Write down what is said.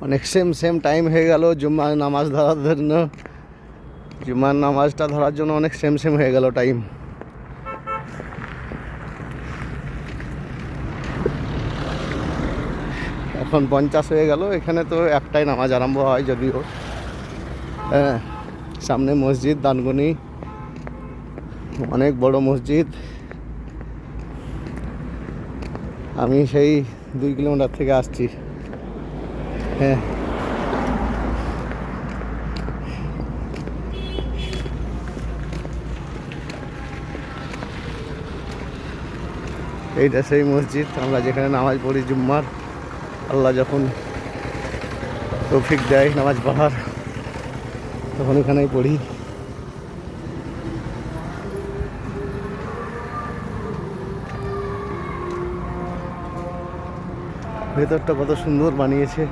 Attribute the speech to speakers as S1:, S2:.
S1: অনেক same time হয়ে গেল জুম্মার নামাজ ধরার জন্য। জুম্মার নামাজটা ধরার জন্য অনেক সেম হয়ে গেল টাইম। এখন 50 হয়ে গেল। এখানে তো একটাই নামাজ আরম্ভ হয় যদিও। হ্যাঁ, সামনে মসজিদ দানগনি, অনেক বড় মসজিদ। আমি সেই 2 কিলোমিটার থেকে আসছি। হ্যাঁ, এইটা সেই মসজিদ আমরা যেখানে নামাজ পড়ি জুম্মার। আল্লাহ যখন তৌফিক দেয় নামাজ পড়ার, তখন এখানেই পড়ি। ভেতরটা কত সুন্দর বানিয়েছে।